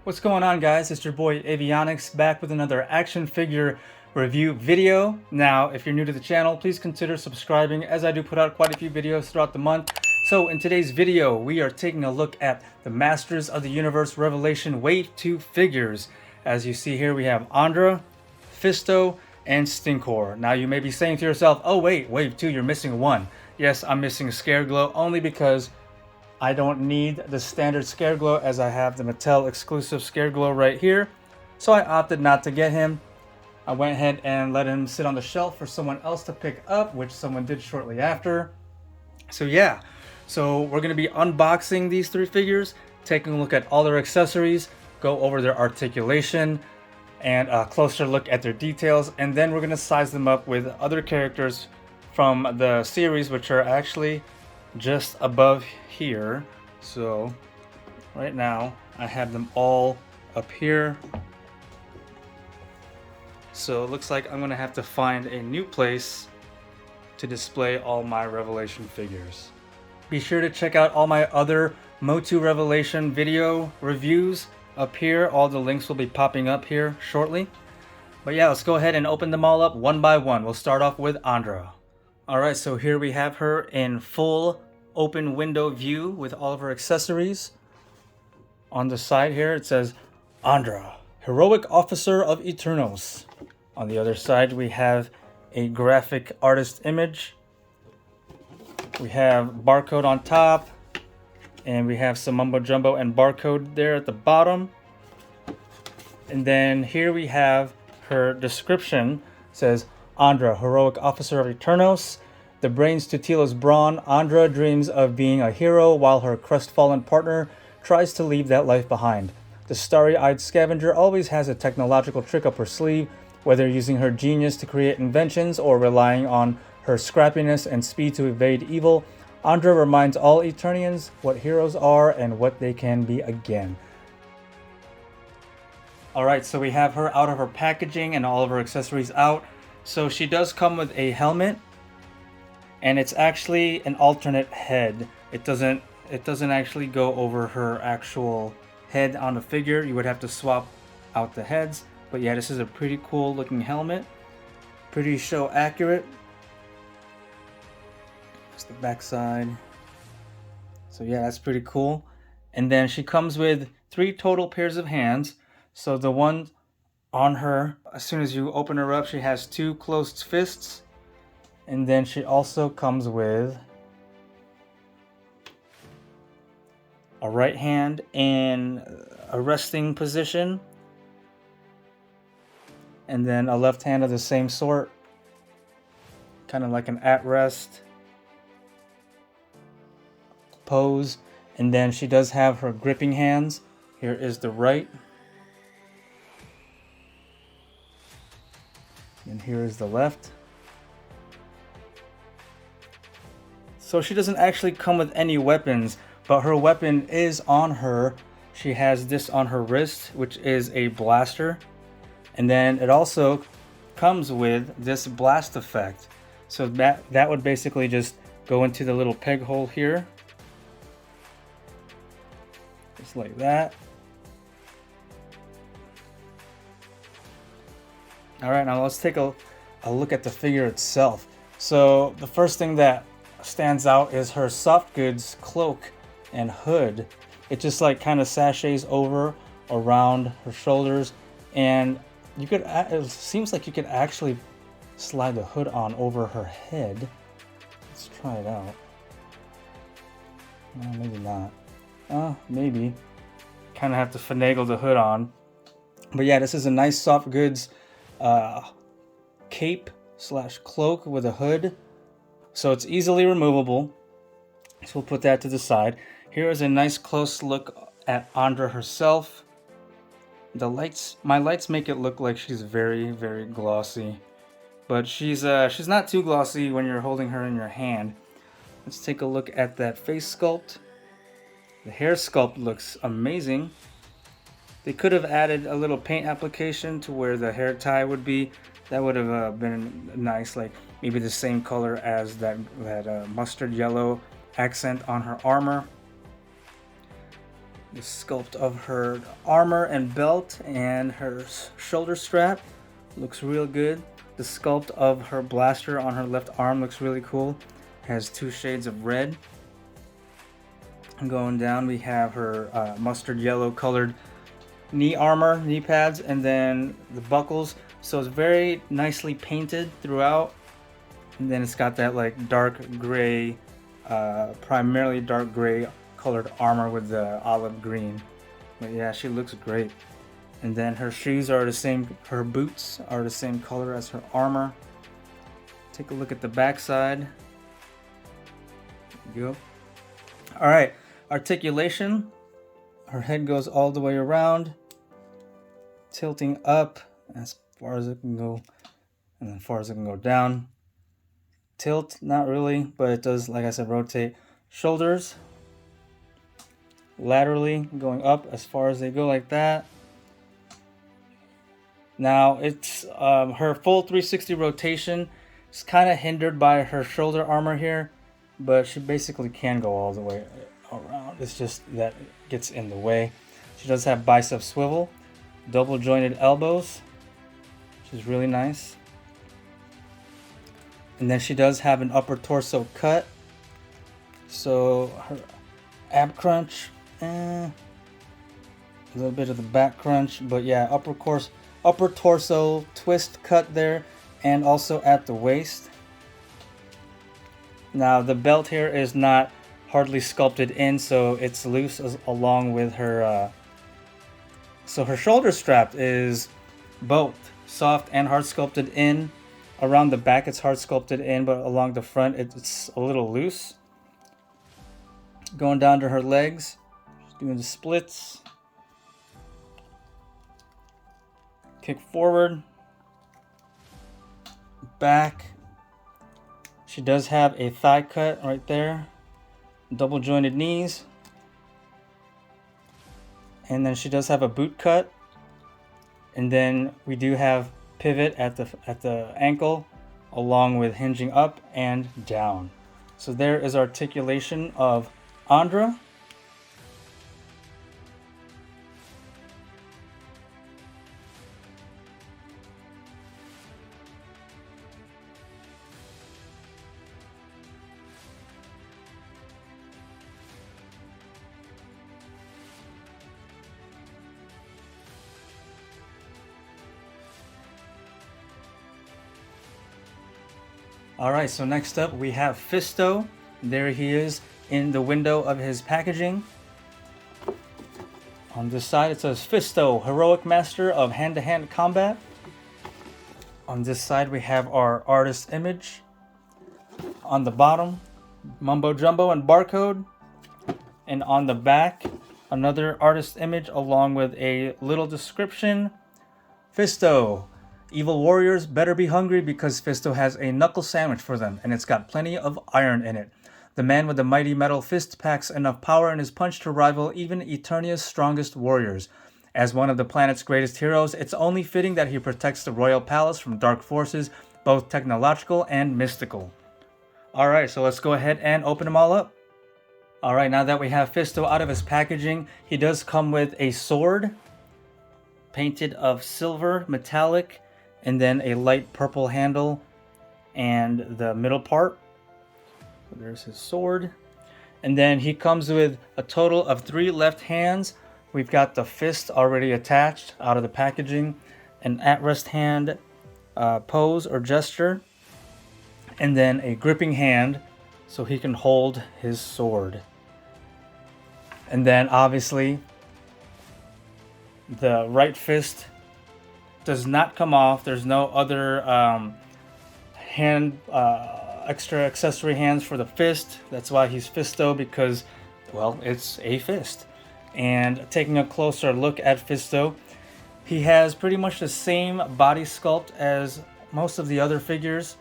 What's going on, guys? It's your boy Avionics back with another action figure review video. Now, if you're new to the channel, please consider subscribing, as I do put out quite a few videos throughout the month. So in today's video, we are taking a look at the Masters of the Universe Revelation Wave 2 figures. As you see here, we have Andra, Fisto, and Stinkor. Now you may be saying to yourself, oh wait, Wave 2, you're missing one. Yes, I'm missing Scareglow only because I don't need the standard Scareglow, as I have the Mattel exclusive Scareglow right here. So I opted not to get him. I went ahead and let him sit on the shelf for someone else to pick up, which someone did shortly after. So yeah, so we're going to be unboxing these three figures, taking a look at all their accessories, go over their articulation, and a closer look at their details. And then we're going to size them up with other characters from the series, which are actually just above here. So right now I have them all up here, so it looks like I'm gonna have to find a new place to display all my Revelation figures. Be sure to check out all my other MOTU Revelation video reviews up here. All the links will be popping up here shortly. But yeah, let's go ahead and open them all up one by one. We'll start off with Andra. Alright, so here we have her in full open window view with all of her accessories. On the side here it says Andra, Heroic Officer of Eternos. On the other side we have a graphic artist image. We have barcode on top, and we have some mumbo jumbo and barcode there at the bottom. And then here we have her description. It says Andra, Heroic Officer of Eternos. The brains to Teela's brawn, Andra dreams of being a hero while her crestfallen partner tries to leave that life behind. The starry-eyed scavenger always has a technological trick up her sleeve, whether using her genius to create inventions or relying on her scrappiness and speed to evade evil. Andra reminds all Eternians what heroes are and what they can be again. Alright, so we have her out of her packaging and all of her accessories out. So she does come with a helmet, and it's actually an alternate head. It doesn't actually go over her actual head on the figure. You would have to swap out the heads. But yeah, this is a pretty cool looking helmet. Pretty show accurate. That's the back side. So yeah, that's pretty cool. And then she comes with 3 total pairs of hands. So the one on her, as soon as you open her up, she has 2 closed fists. And then she also comes with a right hand in a resting position, and then a left hand of the same sort, kind of like an at rest pose. And then she does have her gripping hands. Here is the right, and here is the left. So she doesn't actually come with any weapons, but her weapon is on her. She has this on her wrist, which is a blaster. And then it also comes with this blast effect. So that would basically just go into the little peg hole here. Just like that. Alright, now let's take a look at the figure itself. So the first thing that stands out is her soft goods cloak and hood. It just like kind of sachets over around her shoulders, and you could, it seems like you could actually slide the hood on over her head. Let's try it out. Maybe not. Maybe. Kind of have to finagle the hood on. But yeah, this is a nice soft goods cape slash cloak with a hood. So it's easily removable. So we'll put that to the side. Here is a nice close look at Andra herself. The lights, my lights make it look like she's very, very glossy. But she's not too glossy when you're holding her in your hand. Let's take a look at that face sculpt. The hair sculpt looks amazing. They could have added a little paint application to where the hair tie would be. That would have been nice, like maybe the same color as that mustard yellow accent on her armor. The sculpt of her armor and belt and her shoulder strap looks real good. The sculpt of her blaster on her left arm looks really cool. Has 2 shades of red. Going down, we have her mustard yellow colored knee armor, knee pads, and then the buckles. So it's very nicely painted throughout. And then it's got that like dark gray, primarily dark gray colored armor with the olive green. But yeah, she looks great. And then her shoes are the same, her boots are the same color as her armor. Take a look at the back side. There you go. All right, articulation. Her head goes all the way around, tilting up as far as it can go, and as far as it can go down. Tilt, not really, but it does, like I said, rotate. Shoulders, laterally going up as far as they go, like that. Now it's her full 360 rotation is kind of hindered by her shoulder armor here, but she basically can go all the way around. It's just that it gets in the way. She does have bicep swivel, double jointed elbows, which is really nice. And then she does have an upper torso cut. So her ab crunch, a little bit of the back crunch, but yeah, upper torso twist cut there, and also at the waist. Now the belt here is not hardly sculpted in, so it's loose along with her. So her shoulder strap is both soft and hard sculpted in. Around the back it's hard sculpted in, but along the front it's a little loose. Going down to her legs, just doing the splits. Kick forward, back. She does have a thigh cut right there, double jointed knees, and then she does have a boot cut, and then we do have pivot at the ankle, along with hinging up and down. So there is articulation of Andra. Alright, so next up we have Fisto. There he is in the window of his packaging. On this side it says Fisto, Heroic Master of Hand-to-Hand Combat. On this side we have our artist image. On the bottom, Mumbo Jumbo and barcode. And on the back, another artist image along with a little description. Fisto, evil warriors better be hungry because Fisto has a knuckle sandwich for them, and it's got plenty of iron in it. The man with the mighty metal fist packs enough power in his punch to rival even Eternia's strongest warriors. As one of the planet's greatest heroes, it's only fitting that he protects the royal palace from dark forces, both technological and mystical. Alright, so let's go ahead and open them all up. Alright, now that we have Fisto out of his packaging, he does come with a sword, painted of silver, metallic, and then a light purple handle and the middle part. So there's his sword. And then he comes with a total of 3 left hands. We've got the fist already attached out of the packaging, an at-rest hand pose or gesture, and then a gripping hand so he can hold his sword. And then obviously the right fist does not come off. There's no other extra accessory hands for the fist. That's why he's Fisto, because, well, it's a fist. And taking a closer look at Fisto, he has pretty much the same body sculpt as most of the other figures.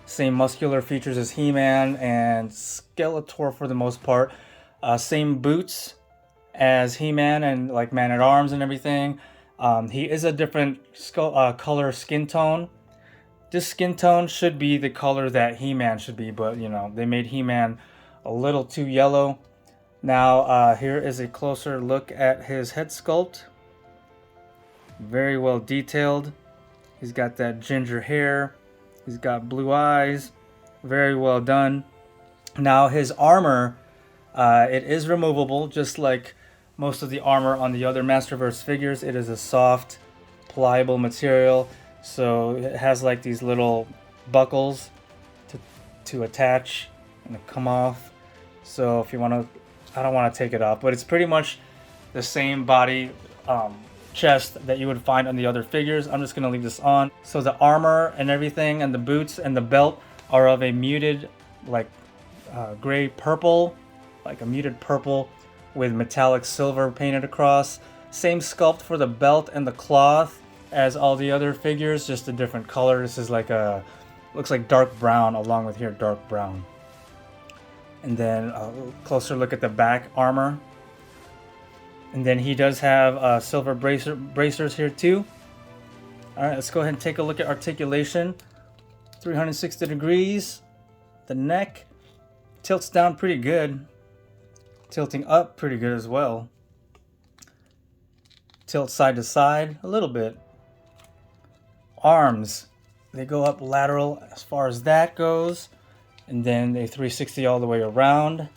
Same muscular features as He-Man and Skeletor for the most part. Same boots as He-Man and like Man-at-Arms and everything. He is a different color skin tone. This skin tone should be the color that He-Man should be, but you know, they made He-Man a little too yellow. Now, here is a closer look at his head sculpt. Very well detailed. He's got that ginger hair. He's got blue eyes. Very well done. Now, his armor, it is removable, just like most of the armor on the other Masterverse figures. It is a soft, pliable material. So it has like these little buckles to attach and to come off. So if you want to, I don't want to take it off, but it's pretty much the same body chest that you would find on the other figures. I'm just going to leave this on. So the armor and everything and the boots and the belt are of a muted like gray purple, like a muted purple with metallic silver painted across. Same sculpt for the belt and the cloth as all the other figures, just a different color. This is like a, looks like dark brown along with here dark brown. And then a closer look at the back armor. And then he does have silver bracers here too. All right, let's go ahead and take a look at articulation. 360 degrees. The neck tilts down pretty good. Tilting up pretty good as well. Tilt side to side a little bit. Arms, they go up lateral as far as that goes, and then they 360 all the way around.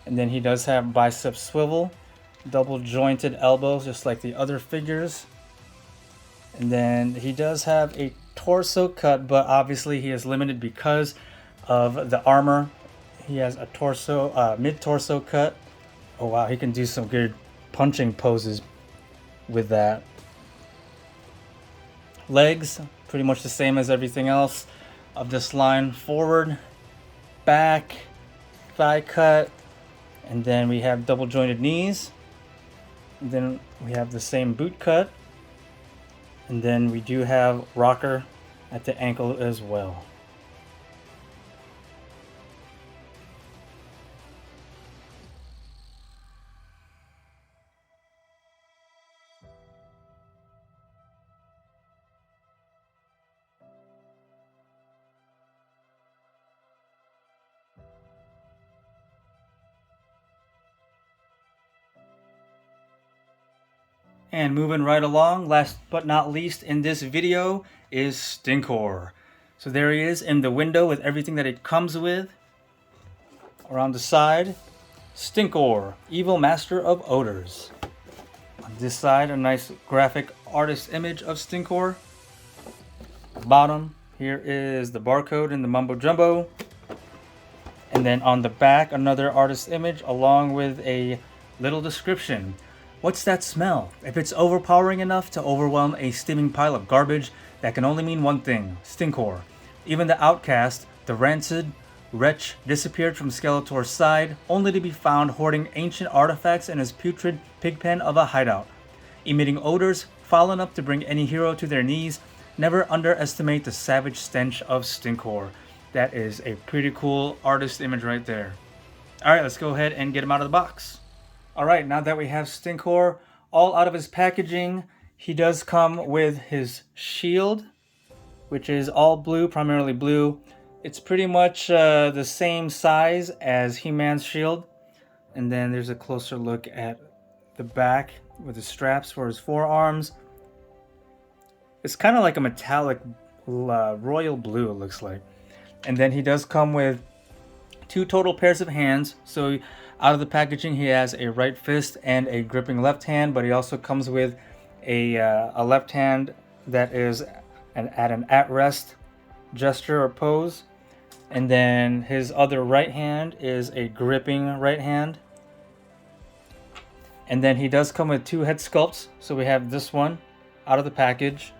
And then he does have bicep swivel, double jointed elbows just like the other figures. And then he does have a torso cut, but obviously he is limited because of the armor. He has a torso, mid-torso cut. Oh wow, he can do some good punching poses with that. Legs, pretty much the same as everything else of this line. Forward, back, thigh cut, and then we have double jointed knees. And then we have the same boot cut. And then we do have rocker at the ankle as well. And moving right along, last but not least in this video is Stinkor. So there he is in the window with everything that it comes with. Around the side, Stinkor, Evil Master of Odors. On this side, a nice graphic artist image of Stinkor. Bottom, here is the barcode and the mumbo jumbo. And then on the back, another artist image along with a little description. What's that smell? If it's overpowering enough to overwhelm a steaming pile of garbage, that can only mean one thing, Stinkor. Even the outcast, the rancid wretch, disappeared from Skeletor's side, only to be found hoarding ancient artifacts in his putrid pigpen of a hideout. Emitting odors foul enough to bring any hero to their knees, never underestimate the savage stench of Stinkor. That is a pretty cool artist image right there. Alright, let's go ahead and get him out of the box. Alright, now that we have Stinkor all out of his packaging, he does come with his shield, which is all blue, primarily blue. It's pretty much the same size as He-Man's shield. And then there's a closer look at the back with the straps for his forearms. It's kind of like a metallic royal blue, it looks like. And then he does come with 2 total pairs of hands. So out of the packaging, he has a right fist and a gripping left hand, but he also comes with a left hand that is at an at-rest gesture or pose. And then his other right hand is a gripping right hand. And then he does come with 2 head sculpts. So we have this one out of the package,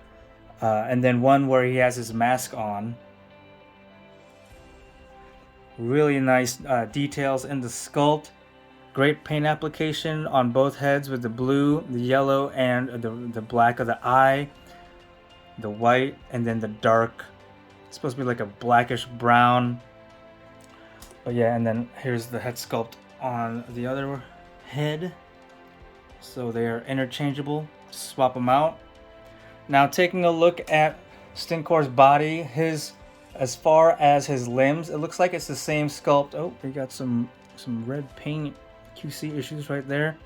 and then one where he has his mask on. Really nice details in the sculpt. Great paint application on both heads with the blue, the yellow, and the black of the eye. The white, and then the dark. It's supposed to be like a blackish brown. But yeah, and then here's the head sculpt on the other head. So they are interchangeable. Swap them out. Now taking a look at Stinkor's body, as far as his limbs, it looks like it's the same sculpt. Oh, we got some red paint QC issues right there.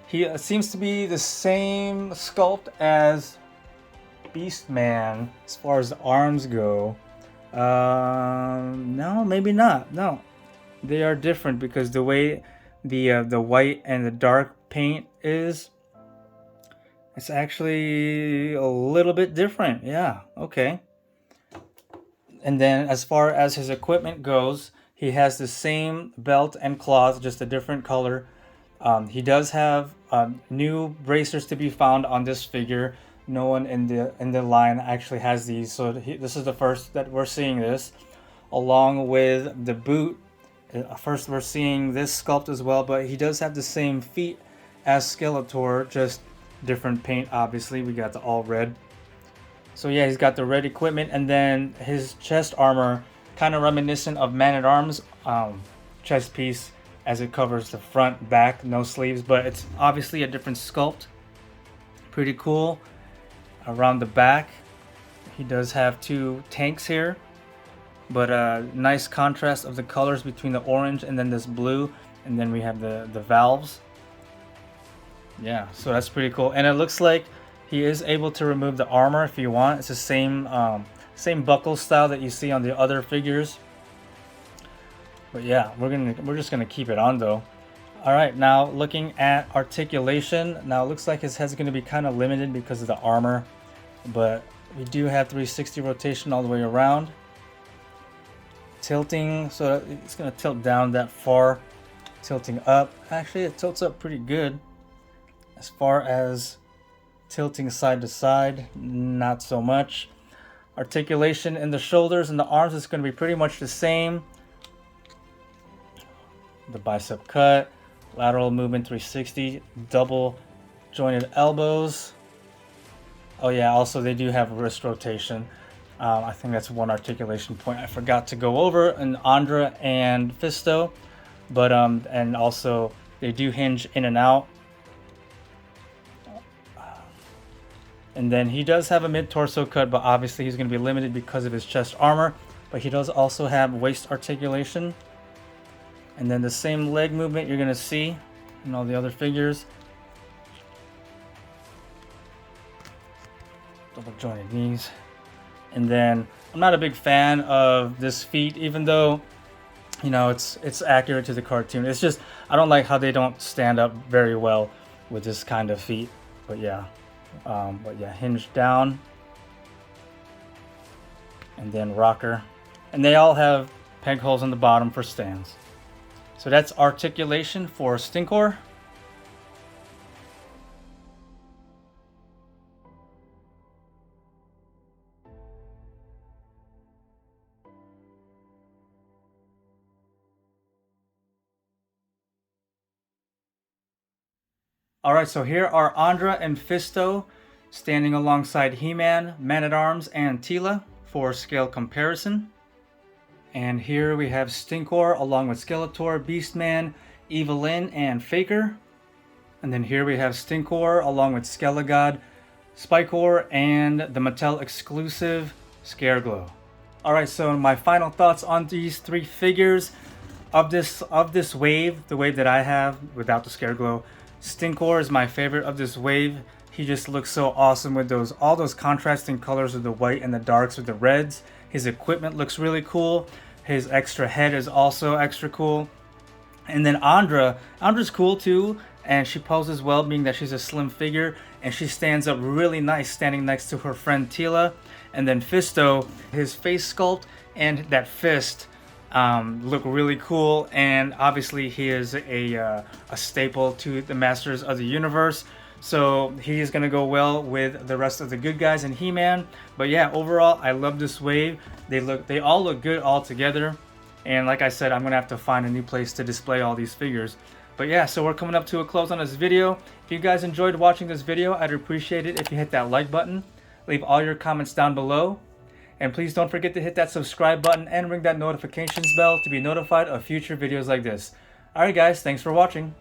He seems to be the same sculpt as Beast Man as far as the arms go. No, maybe not. No, they are different because the way the white and the dark paint is, it's actually a little bit different. Yeah, okay. And then as far as his equipment goes, he has the same belt and cloth, just a different color. He does have new bracers to be found on this figure. No one in the line actually has these, so this is the first that we're seeing this, along with the boot. First we're seeing this sculpt as well, but he does have the same feet as Skeletor, just different paint. Obviously, we got the all red. So yeah, he's got the red equipment, and then his chest armor, kind of reminiscent of Man-at-Arms chest piece, as it covers the front, back, no sleeves, but it's obviously a different sculpt. Pretty cool. Around the back, he does have two tanks here, but nice contrast of the colors between the orange and then this blue, and then we have the valves. Yeah, so that's pretty cool, and it looks like he is able to remove the armor if you want. It's the same buckle style that you see on the other figures. But yeah, we're just gonna keep it on though. All right, now looking at articulation. Now it looks like his head's gonna be kind of limited because of the armor, but we do have 360 rotation all the way around. Tilting, so it's gonna tilt down that far. Tilting up, actually it tilts up pretty good. As far as tilting side to side, not so much. Articulation in the shoulders and the arms is going to be pretty much the same. The bicep cut, lateral movement 360, double jointed elbows. Oh yeah, also they do have wrist rotation. I think that's one articulation point I forgot to go over in Andra and Fisto, but and also they do hinge in and out. And then he does have a mid-torso cut, but obviously he's going to be limited because of his chest armor. But he does also have waist articulation. And then the same leg movement you're going to see in all the other figures. Double jointed knees. And then I'm not a big fan of this feet, even though, you know, it's accurate to the cartoon. It's just, I don't like how they don't stand up very well with this kind of feet. But yeah. Hinge down, and then rocker, and they all have peg holes on the bottom for stands. So that's articulation for Stinkor. Alright, so here are Andra and Fisto standing alongside He-Man, Man-at-Arms, and Teela for scale comparison. And here we have Stinkor along with Skeletor, Beast Man, Evelyn, and Faker. And then here we have Stinkor along with Skelegod, Spikor, and the Mattel exclusive Scareglow. Alright, so my final thoughts on these three figures of this wave, the wave that I have without the Scareglow. Stinkor is my favorite of this wave. He just looks so awesome with all those contrasting colors of the white and the darks with the reds. His equipment looks really cool. His extra head is also extra cool. And then Andra's cool too, and she poses well, being that she's a slim figure, and she stands up really nice standing next to her friend Teela. And then Fisto, his face sculpt and that fist look really cool, and obviously he is a staple to the Masters of the Universe, so he is going to go well with the rest of the good guys in He-Man. But yeah, overall I love this wave. They all look good all together, and like I said, I'm going to have to find a new place to display all these figures. But yeah, so we're coming up to a close on this video. If you guys enjoyed watching this video, I'd appreciate it if you hit that like button, leave all your comments down below. And please don't forget to hit that subscribe button and ring that notifications bell to be notified of future videos like this. Alright guys, thanks for watching.